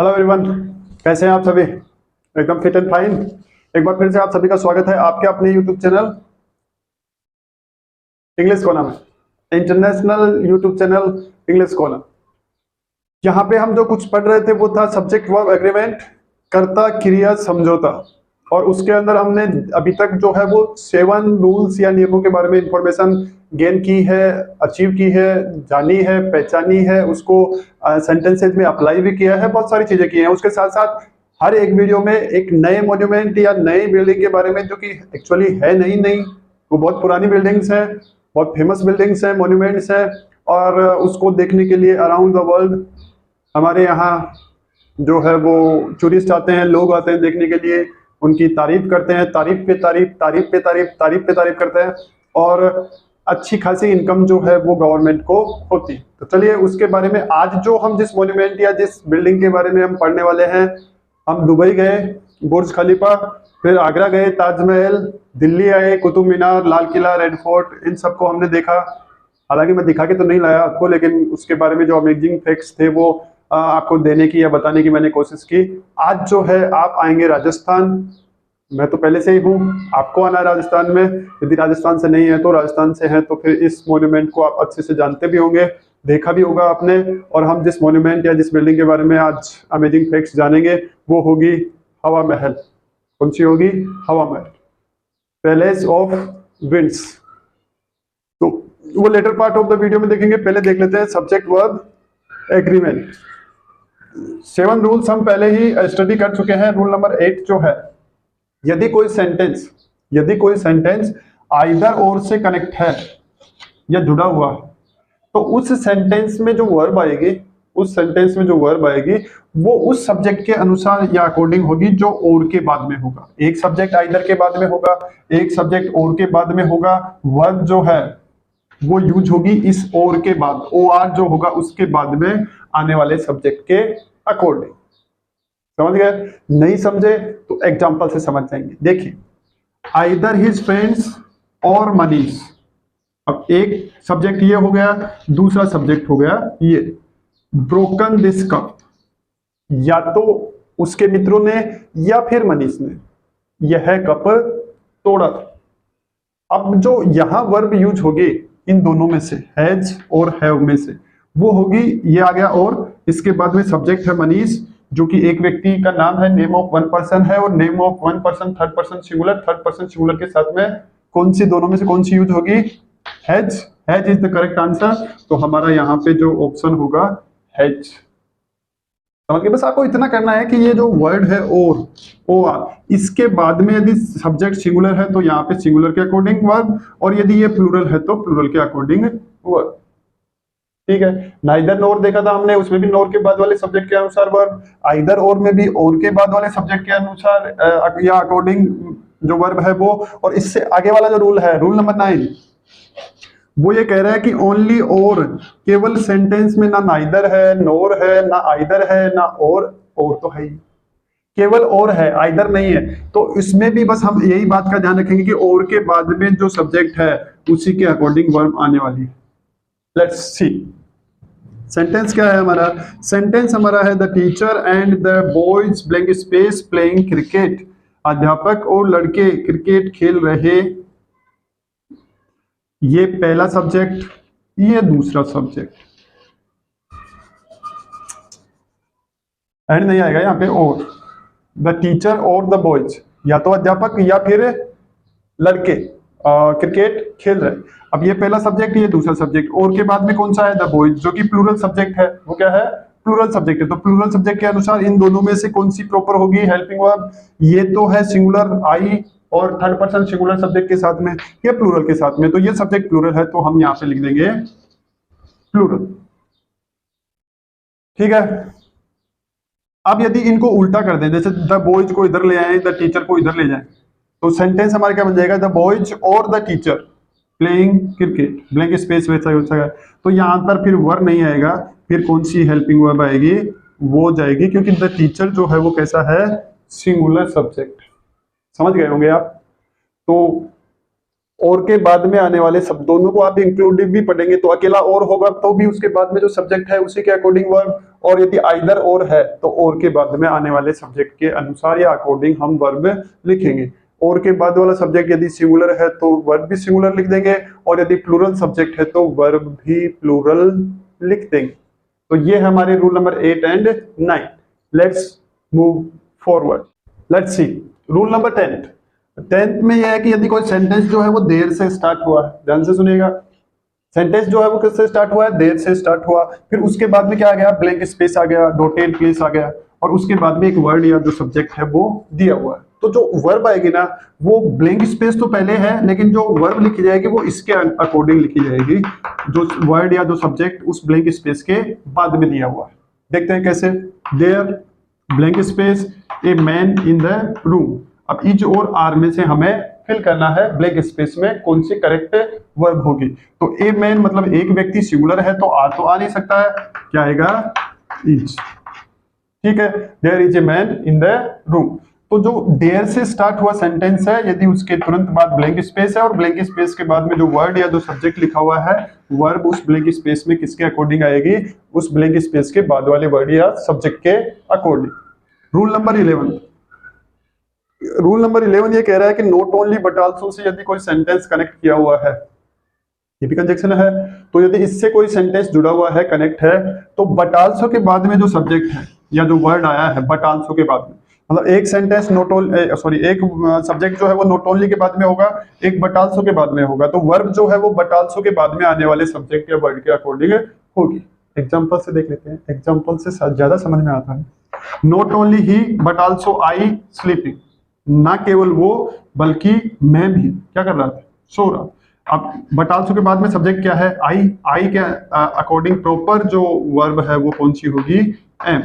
Hello everyone, कैसे हैं आप सभी? एकदम फिट एंड फाइन। एक बार फिर से आप सभी का स्वागत है आपके अपने यूट्यूब चैनल इंग्लिश कॉर्नर में, international YouTube channel English corner. यहाँ पे हम जो कुछ पढ़ रहे थे वो था सब्जेक्ट वर्ब एग्रीमेंट, कर्ता क्रिया समझौता। और उसके अंदर हमने अभी तक जो है वो 7 रूल्स या नियमों के बारे में इंफॉर्मेशन गेन की है, अचीव की है, जानी है, पहचानी है, उसको सेंटेंसेज में अप्लाई भी किया है, बहुत सारी चीजें की हैं। उसके साथ साथ हर एक वीडियो में एक नए मॉन्यूमेंट या नई बिल्डिंग के बारे में, जो कि एक्चुअली है नहीं, वो बहुत पुरानी बिल्डिंग्स हैं, बहुत फेमस बिल्डिंग्स हैं, मॉन्यूमेंट्स हैं। और उसको देखने के लिए अराउंड द वर्ल्ड हमारे यहाँ जो है वो टूरिस्ट आते हैं, लोग आते हैं देखने के लिए, उनकी तारीफ करते हैं, तारीफ पे तारीफ, तारीफ पे तारीफ, तारीफ पे तारीफ करते हैं। और अच्छी खासी इनकम जो है वो गवर्नमेंट को होती है। तो चलिए उसके बारे में आज जो हम जिस मॉन्यूमेंट या जिस बिल्डिंग के बारे में हम पढ़ने वाले हैं, हम दुबई गए, बुर्ज खलीफा, फिर आगरा गए, ताजमहल, दिल्ली आए, कुतुब मीनार, लाल किला, रेड फोर्ट, इन सबको हमने देखा। हालांकि मैं दिखा के तो नहीं लाया आपको, लेकिन उसके बारे में जो अमेजिंग फैक्ट्स थे वो आपको देने की या बताने की मैंने कोशिश की। आज जो है आप आएंगे राजस्थान। मैं तो पहले से ही हूँ, आपको आना है राजस्थान में। यदि राजस्थान से नहीं है तो राजस्थान से है तो फिर इस मॉन्यूमेंट को आप अच्छे से जानते भी होंगे, देखा भी होगा आपने। और हम जिस मॉन्यूमेंट या जिस बिल्डिंग के बारे में आज अमेजिंग फैक्ट्स जानेंगे वो होगी हवा महल। कौन सी होगी? हवा महल, पैलेस ऑफ विंड्स। तो वो latter part of the video में देखेंगे। पहले देख लेते हैं सब्जेक्ट वर्ब एग्रीमेंट। 7 रूल्स हम पहले ही स्टडी कर चुके हैं। रूल नंबर 8 जो है, यदि कोई सेंटेंस आइदर और से कनेक्ट है या जुड़ा हुआ है, तो उस सेंटेंस में जो वर्ब आएगी वो उस सब्जेक्ट के अनुसार या अकॉर्डिंग होगी जो और के बाद में होगा। एक सब्जेक्ट आइदर के बाद में होगा, एक सब्जेक्ट और के बाद में होगा। वर्ब जो है वो यूज होगी इस और के बाद, OR जो होगा उसके बाद में आने वाले सब्जेक्ट के अकॉर्डिंग। समझ गए? नहीं समझे तो एग्जांपल से समझ जाएंगे। देखिए, आइदर हिज फ्रेंड्स और मनीष। अब एक सब्जेक्ट ये हो गया, दूसरा सब्जेक्ट हो गया ये, ब्रोकन दिस कप। या तो उसके मित्रों ने या फिर मनीष ने यह कप तोड़ा था। अब जो यहां वर्ब यूज होगी इन दोनों में से, हैज और हैव में से, वो होगी, ये आ गया और इसके बाद में सब्जेक्ट है मनीष, जो कि एक व्यक्ति का नाम है, नेम ऑफ वन पर्सन है। और name of one person third person singular के साथ में कौन सी दोनों में से कौन सी यूज होगी? Has. Has is the correct answer. तो हमारा यहाँ पे जो ऑप्शन होगा हैज। समझ गए? बस आपको इतना करना है कि ये जो वर्ड है और इसके बाद में यदि सब्जेक्ट सिंगुलर है तो यहाँ पे सिंगुलर के अकॉर्डिंग वर्ब, और यदि ये प्लूरल है तो प्लूरल के अकॉर्डिंग वर्ब। ठीक है। नाइदर नोर देखा था हमने, उसमें भी नोर के बाद वाले सब्जेक्ट के अनुसार वर्ब। आइदर और में भी और के बाद वाले सब्जेक्ट के अनुसार या अकॉर्डिंग जो वर्ब है वो। और इससे आगे वाला जो रूल है, रूल नंबर 9, वो ये कह रहा है कि ओनली और, केवल सेंटेंस में ना नाइदर है, नोर है, ना आइदर है, ना और तो है ही, केवल और है, आइदर नहीं है। तो इसमें भी बस हम यही बात का ध्यान रखेंगे कि और के बाद में जो सब्जेक्ट है उसी के अकॉर्डिंग वर्ब आने वाली है। लेट्स सी सेंटेंस क्या है हमारा। सेंटेंस हमारा है the teacher and the boys blank space playing cricket. अध्यापक और लड़के क्रिकेट खेल रहे। ये पहला सब्जेक्ट, ये दूसरा सब्जेक्ट। एंड नहीं आएगा यहाँ पे और। द टीचर और द बॉयज, या तो अध्यापक या फिर लड़के क्रिकेट खेल रहे। अब ये पहला सब्जेक्ट, ये दूसरा सब्जेक्ट, और के बाद में कौन सा है? द बॉयज, जो कि प्लूरल सब्जेक्ट है। वो क्या है? प्लूरल सब्जेक्ट है। तो प्लूरल सब्जेक्ट के अनुसार इन दोनों में से कौन सी प्रॉपर होगी हेल्पिंग वर्ब? ये तो है सिंगुलर आई और थर्ड पर्सन सिंगुलर सब्जेक्ट के साथ में, ये प्लूरल के साथ में। तो ये सब्जेक्ट प्लूरल है तो हम यहां पे लिख देंगे प्लूरल। ठीक है। अब यदि इनको उल्टा कर दें, जैसे द बॉयज को इधर ले आए, द टीचर को इधर ले जाए, तो सेंटेंस हमारा क्या बन जाएगा? द बॉयज और the teacher playing cricket, blank space वैसा ही होता है। तो यहां पर फिर वर्ब नहीं आएगा, फिर कौन सी हेल्पिंग वर्ब आएगी? वो जाएगी, क्योंकि द टीचर जो है वो कैसा है? Singular subject. समझ गए होंगे आप। तो और के बाद में आने वाले सब दोनों को आप इंक्लूडिव भी पढ़ेंगे तो अकेला और होगा तो भी उसके बाद में जो सब्जेक्ट है उसी के अकॉर्डिंग वर्ब, और यदि आइदर और है तो और के बाद में आने वाले सब्जेक्ट के अनुसार या अकॉर्डिंग हम वर्ब लिखेंगे। और के बाद वाला सब्जेक्ट यदि सिंगुलर है तो वर्ब भी सिंगुलर लिख देंगे, और यदि प्लूरल सब्जेक्ट है तो वर्ब भी प्लूरल लिख देंगे। तो ये है हमारे rule number 8 and 9। Let's move forward. Let's see rule number 10 में यह है कि यदि कोई सेंटेंस जो है वो देर से स्टार्ट हुआ है, ध्यान से सुनिएगा, सेंटेंस जो है वो किससे स्टार्ट हुआ है, देर से स्टार्ट हुआ, फिर उसके बाद में क्या आ गया, ब्लैंक स्पेस आ गया, डॉटेड प्लेस आ गया, और उसके बाद में एक वर्ड या जो सब्जेक्ट है वो दिया हुआ है। तो जो वर्ब आएगी ना वो ब्लैंक स्पेस तो पहले है, लेकिन जो वर्ब लिखी जाएगी वो इसके अकॉर्डिंग लिखी जाएगी, जो वर्ड या जो सब्जेक्ट उस ब्लैंक स्पेस के बाद में दिया हुआ है। देखते हैं कैसे। There blank space a man in the room. अब इज और आर में से हमें फिल करना है ब्लैंक स्पेस में कौन सी करेक्ट वर्ब होगी। तो ए मैन मतलब एक व्यक्ति सिंगुलर है तो आर तो आ नहीं सकता है, क्या आएगा, इज। ठीक है, there is a man in the room. तो जो देयर से स्टार्ट हुआ सेंटेंस है, यदि उसके तुरंत बाद ब्लैंक स्पेस है और ब्लैंक स्पेस के बाद में जो वर्ड या जो सब्जेक्ट लिखा हुआ है, वर्ब उस ब्लैंक स्पेस में किसके अकॉर्डिंग आएगी, उस ब्लैंक स्पेस के बाद वाले वर्ड या सब्जेक्ट के according. Rule number 11। Rule number 11 ये कह रहा है कि not only but also say यदि कोई सेंटेंस कनेक्ट किया हुआ है, ये भी कंजक्शन है, तो यदि इससे कोई सेंटेंस जुड़ा हुआ है, कनेक्ट है, तो बट आल्सो के बाद में जो सब्जेक्ट है या जो वर्ड आया है बट आल्सो के बाद में, मतलब एक सेंटेंस नॉट ओनली एक सब्जेक्ट जो है वो नॉट ओनली के बाद में होगा, एक बट आल्सो के बाद में होगा, तो वर्ब जो है वो बट आल्सो के बाद में आने वाले सब्जेक्ट या वर्ड के अकॉर्डिंग होगी। एग्जांपल से देख लेते हैं, एग्जांपल से ज्यादा समझ में आता है। Not only he but also I sleeping, ना केवल वो बल्कि मैं भी क्या कर रहा था, सो रहा। अब बट आल्सो के बाद में सब्जेक्ट क्या है, आई। आई के अकॉर्डिंग प्रॉपर जो वर्ब है वो कौन सी होगी, एम।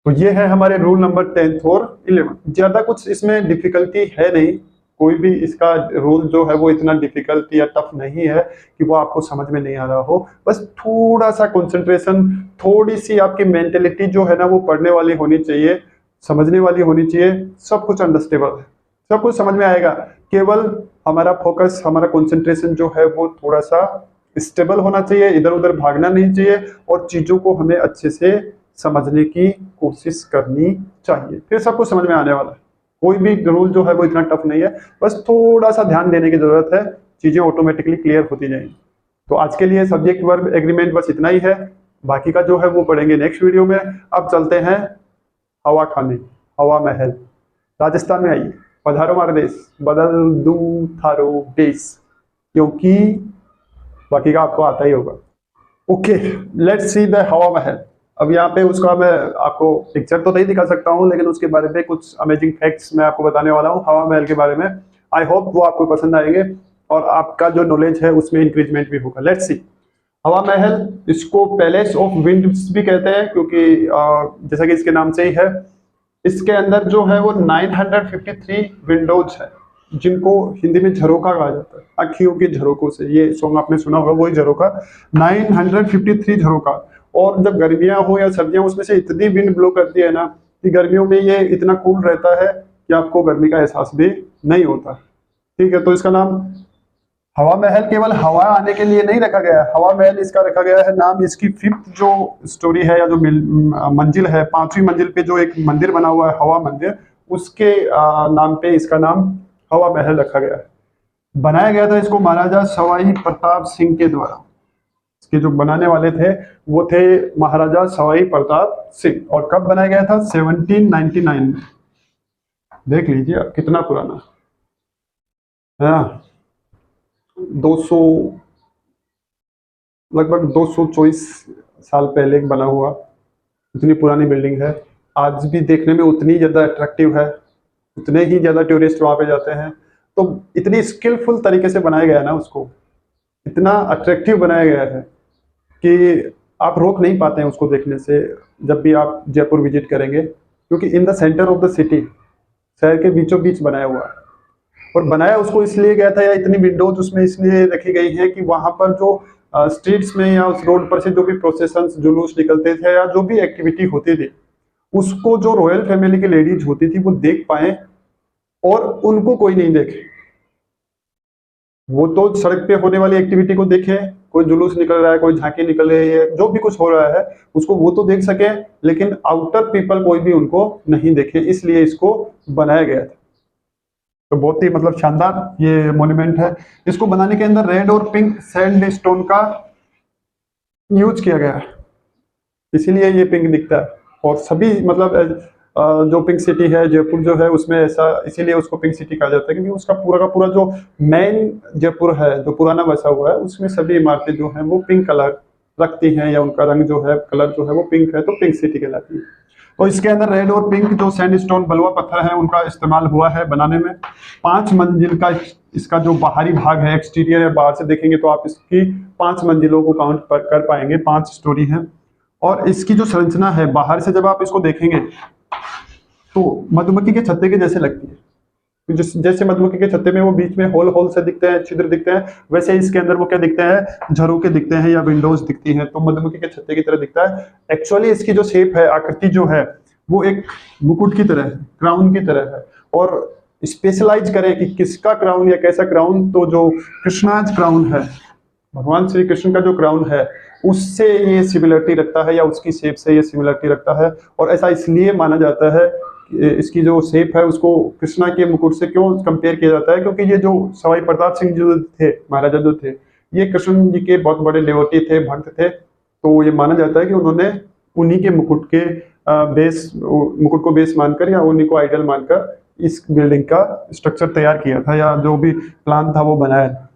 तो ये है हमारे रूल नंबर 10 और 11। ज्यादा कुछ इसमें डिफिकल्टी है नहीं, कोई भी इसका रूल जो है वो इतना डिफिकल्ट या टफ नहीं है कि वो आपको समझ में नहीं आ रहा हो। बस थोड़ा सा कंसंट्रेशन, थोड़ी सी आपकी मेंटेलिटी जो है ना वो पढ़ने वाली होनी चाहिए, समझने वाली होनी चाहिए। सब कुछ अंडरस्टेबल है, सब कुछ समझ में आएगा। केवल हमारा फोकस, हमारा कंसंट्रेशन जो है वो थोड़ा सा स्टेबल होना चाहिए, इधर उधर भागना नहीं चाहिए, और चीजों को हमें अच्छे से समझने की कोशिश करनी चाहिए, फिर सब कुछ समझ में आने वाला है। कोई भी रूल जो है वो इतना टफ नहीं है, बस थोड़ा सा ध्यान देने की जरूरत है, चीजें ऑटोमेटिकली क्लियर होती जाएंगी। तो आज के लिए सब्जेक्ट वर्ब एग्रीमेंट बस इतना ही है, बाकी का जो है वो पढ़ेंगे नेक्स्ट वीडियो में। अब चलते हैं हवा खाने, हवा महल। राजस्थान में आइए, पधारो हमारे देश, बदल दूं थारो देश, क्योंकि बाकी का आपको आता ही होगा। ओके, लेट्स सी द हवा महल। अब यहाँ पे उसका मैं आपको पिक्चर तो नहीं दिखा सकता हूँ, लेकिन उसके बारे में कुछ अमेजिंग फैक्ट्स मैं आपको बताने वाला हूँ हवा महल के बारे में। आई होप वो आपको पसंद आएंगे और आपका जो नॉलेज है उसमें इंक्रीजमेंट भी होगा। लेट्स सी हवा महल, इसको पैलेस ऑफ विंड्स भी कहते हैं, क्योंकि जैसा कि इसके नाम से ही है, इसके अंदर जो है वो 953 विंडोज है, जिनको हिंदी में झरोका कहा जाता है, अखियों के झरोकों से। ये सॉन्ग आपने सुना होगा, वही झरोका, 953 झरोका। और जब गर्मियां हो या सर्दियां, उसमें से इतनी विंड ब्लो करती है ना कि गर्मियों में ये इतना कूल रहता है कि आपको गर्मी का एहसास भी नहीं होता। ठीक है, तो इसका नाम हवा महल केवल हवा आने के लिए नहीं रखा गया है, हवा महल इसका रखा गया है नाम, इसकी 5th जो स्टोरी है या जो मंजिल है, 5वीं मंजिल पे जो एक मंदिर बना हुआ है हवा मंदिर, उसके नाम पे इसका नाम हवा महल रखा गया है। बनाया गया था इसको महाराजा सवाई प्रताप सिंह के द्वारा। इसके जो बनाने वाले थे वो थे महाराजा सवाई प्रताप सिंह। और कब बनाया गया था, 1799 में। देख लीजिए कितना पुराना है, 200 लगभग 224 साल पहले बना हुआ, इतनी पुरानी बिल्डिंग है। आज भी देखने में उतनी ज्यादा अट्रैक्टिव है, उतने ही ज्यादा टूरिस्ट वहां पे जाते हैं। तो इतनी स्किलफुल तरीके से बनाया गया है ना, उसको इतना अट्रैक्टिव बनाया गया है कि आप रोक नहीं पाते हैं उसको देखने से जब भी आप जयपुर विजिट करेंगे, क्योंकि in the centre of the city, शहर के बीचों बीच बनाया हुआ है। और बनाया उसको इसलिए गया था, या इतनी विंडोज उसमें इसलिए रखी गई हैं कि वहां पर जो स्ट्रीट्स में या उस रोड पर से जो भी प्रोसेशन जुलूस निकलते थे या जो भी एक्टिविटी होती थी, उसको जो रॉयल फैमिली की लेडीज होती थी वो देख पाए और उनको कोई नहीं देखे। वो तो सड़क पे होने वाली एक्टिविटी को देखे, कोई जुलूस निकल रहा है, कोई झांकी निकल रही है, जो भी कुछ हो रहा है उसको वो तो देख सके, लेकिन आउटर पीपल कोई भी उनको नहीं देखे, इसलिए इसको बनाया गया था। तो बहुत ही मतलब शानदार ये मॉन्यूमेंट है। इसको बनाने के अंदर रेड और पिंक सैंडस्टोन का यूज किया गया है, इसीलिए ये पिंक दिखता है। और सभी मतलब जो पिंक सिटी है जयपुर जो है उसमें ऐसा, इसीलिए उसको पिंक सिटी कहा जाता है, क्योंकि उसका पूरा का पूरा जो मेन जयपुर है जो पुराना बसा हुआ है उसमें सभी इमारतें जो हैं वो पिंक कलर रखती हैं, या उनका रंग जो है कलर जो है वो पिंक है, तो पिंक सिटी कहलाती है। और इसके अंदर रेड और पिंक जो सैंडस्टोन बलुआ पत्थर है उनका इस्तेमाल हुआ है बनाने में। 5 मंजिल का इसका जो बाहरी भाग है, एक्सटीरियर है, बाहर से देखेंगे तो आप इसकी 5 मंजिलों को काउंट कर पाएंगे, 5 स्टोरी है। और इसकी जो संरचना है बाहर से जब आप इसको देखेंगे तो मधुमक्खी के छत्ते के जैसे लगती है। जैसे मधुमक्खी के छत्ते में वो बीच में होल होल से दिखते हैं, छिद्र दिखते हैं, वैसे इसके अंदर वो क्या दिखते हैं, झरोके दिखते हैं या विंडोज दिखती हैं, तो मधुमक्खी के छत्ते की तरह दिखता है। एक्चुअली इसकी जो शेप है, आकृति जो है वो एक मुकुट की तरह है, क्राउन की तरह है। और स्पेशलाइज करें कि किसका क्राउन या कैसा क्राउन, तो जो कृष्णाज क्राउन है, भगवान श्री कृष्ण का जो क्राउन है उससे ये सिमिलरिटी रखता है, या उसकी शेप से ये सिमिलरिटी रखता है। और ऐसा इसलिए माना जाता है कि इसकी जो शेप है उसको कृष्णा के मुकुट से क्यों कंपेयर किया जाता है, क्योंकि ये जो सवाई प्रताप सिंह जो थे, महाराजा जो थे, ये कृष्ण जी के बहुत बड़े डिवोटी थे, भक्त थे। तो ये माना जाता है कि उन्होंने उन्हीं के मुकुट के मुकुट को बेस मानकर या उन्हीं को आइडल मानकर इस बिल्डिंग का स्ट्रक्चर तैयार किया था, या जो भी प्लान था वो बनाया।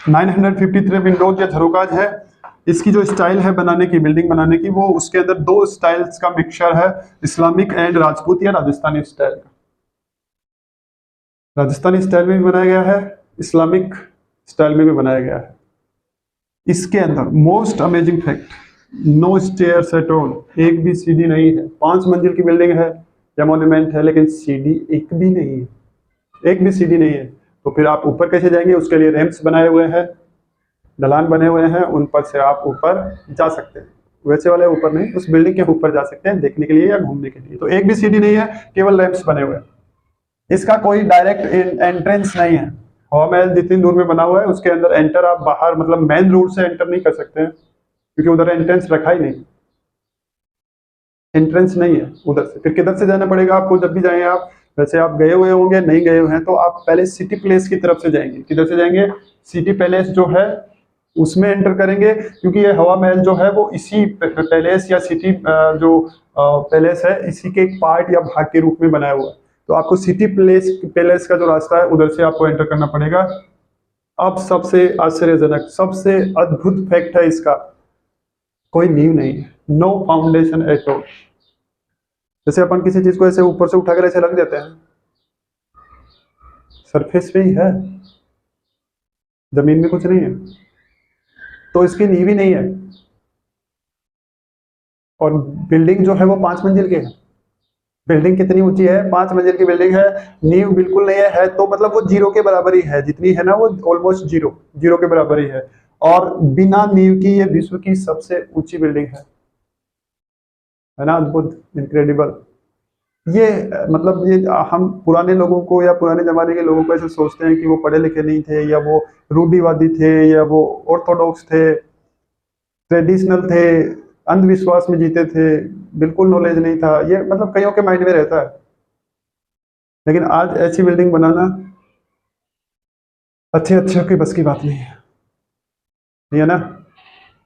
953 विंडोज या झरोकाज है। इसकी जो स्टाइल है बनाने की, बिल्डिंग बनाने की, वो उसके अंदर 2 स्टाइल्स का मिक्सचर है, इस्लामिक एंड राजपूत या राजस्थानी स्टाइल का। राजस्थानी स्टाइल में भी बनाया गया है, इस्लामिक स्टाइल में भी बनाया गया है। इसके अंदर most amazing fact, no stairs at all, एक भी सीढ़ी नहीं है। 5 मंजिल की बिल्डिंग है या मॉन्यूमेंट है, लेकिन सीढ़ी एक भी नहीं है, एक भी सीढ़ी नहीं है। तो फिर आप ऊपर कैसे जाएंगे? उसके लिए रैंप्स बनाए हुए हैं, ढलान बने हुए हैं, उन पर से आप ऊपर जा सकते हैं। वैसे वाले ऊपर नहीं, उस बिल्डिंग के ऊपर जा सकते हैं देखने के लिए या घूमने के लिए। तो एक भी सीढ़ी नहीं है, केवल रैंप्स बने हुए हैं। इसका कोई डायरेक्ट एंट्रेंस नहीं है। हवा महल जितनी दूर में बना हुआ है उसके अंदर एंटर आप बाहर मतलब मेन रोड से एंटर नहीं कर सकते हैं, क्योंकि उधर एंट्रेंस रखा ही नहीं, एंट्रेंस नहीं है उधर से। फिर किधर से जाना पड़ेगा आपको जब भी जाएं आप? वैसे आप गए हुए होंगे, नहीं गए हुए हैं तो आप पहले सिटी प्लेस की तरफ से जाएंगे। किधर से जाएंगे? सिटी पैलेस जो है उसमें एंटर करेंगे, क्योंकि ये हवा महल जो है वो इसी पैलेस या सिटी जो पैलेस है इसी के एक पार्ट या भाग के रूप में बनाया हुआ है। तो आपको सिटी पैलेस का जो रास्ता है उधर से आपको एंटर करना पड़ेगा। अब सबसे आश्चर्यजनक, सबसे अद्भुत फैक्ट है इसका, कोई नींव नहीं है, नो फाउंडेशन एट ऑल। जैसे अपन किसी चीज को ऐसे ऊपर से उठाकर ऐसे रख देते हैं, सरफेस पे ही है, जमीन में कुछ नहीं है, तो इसकी नींव ही नहीं है। और बिल्डिंग जो है वो 5 मंजिल की है। बिल्डिंग कितनी ऊंची है? 5 मंजिल की बिल्डिंग है, नींव बिल्कुल नहीं है तो मतलब वो जीरो के बराबर ही है, जितनी है ना वो ऑलमोस्ट जीरो, जीरो के बराबर ही है। और बिना नींव की ये विश्व की सबसे ऊंची बिल्डिंग है ना? अद्भुत, इनक्रेडिबल। ये मतलब ये हम पुराने लोगों को या पुराने जमाने के लोगों को ऐसे सोचते हैं कि वो पढ़े लिखे नहीं थे, या वो रूढ़िवादी थे, या वो ऑर्थोडॉक्स थे, ट्रेडिशनल थे, अंधविश्वास में जीते थे, बिल्कुल नॉलेज नहीं था, ये मतलब कईयों के माइंड में रहता है। लेकिन आज ऐसी बिल्डिंग बनाना अच्छे अच्छे की बस की बात नहीं है, नहीं है ना?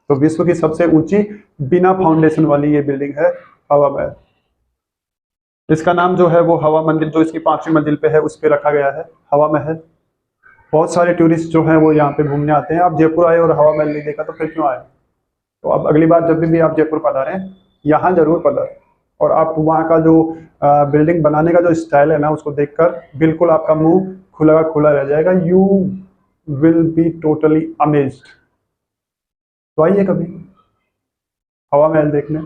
तो विश्व की सबसे ऊंची बिना फाउंडेशन वाली ये बिल्डिंग है हवा महल। इसका नाम जो है वो हवा मंदिर, जो इसकी 5वीं मंजिल पे है उस पे रखा गया है, हवा महल। बहुत सारे टूरिस्ट जो हैं वो यहाँ पे घूमने आते हैं। आप जयपुर आए और हवा महल नहीं देखा तो फिर क्यों आए? तो अब अगली बार जब भी आप जयपुर पधारें यहाँ जरूर पधारें, और आप वहाँ का जो बिल्डिंग बनाने का जो स्टाइल है ना उसको देखकर बिल्कुल आपका मुंह खुला खुला रह जाएगा। You will be totally amazed. तो आइए कभी हवा महल देखने।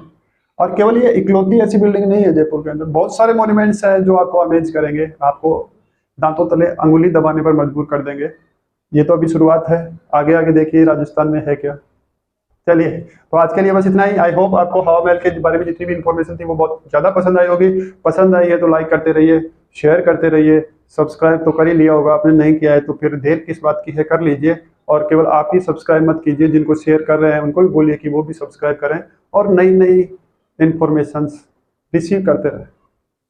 और केवल ये इकलौती ऐसी बिल्डिंग नहीं है जयपुर के अंदर, बहुत सारे मॉन्यूमेंट्स हैं जो आपको अमेज करेंगे, आपको दांतों तले अंगुली दबाने पर मजबूर कर देंगे। ये तो अभी शुरुआत है, आगे आगे देखिए राजस्थान में है क्या। चलिए, तो आज के लिए बस इतना ही। आई होप आपको हवा महल के बारे में जितनी भी इंफॉर्मेशन थी वो बहुत ज्यादा पसंद आई होगी। पसंद आई है तो लाइक करते रहिए, शेयर करते रहिए, सब्सक्राइब तो कर ही लिया होगा, आपने नहीं किया है तो फिर देर किस बात की है, कर लीजिए। और केवल आप ही सब्सक्राइब मत कीजिए, जिनको शेयर कर रहे हैं उनको भी बोलिए कि वो भी सब्सक्राइब करें और नई नई इंफॉर्मेशंस रिसीव करते रहें।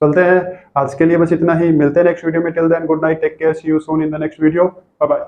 चलते हैं, आज के लिए बस इतना ही, मिलते हैं नेक्स्ट वीडियो में। Till then good night, take care, see you soon in the next video, bye bye.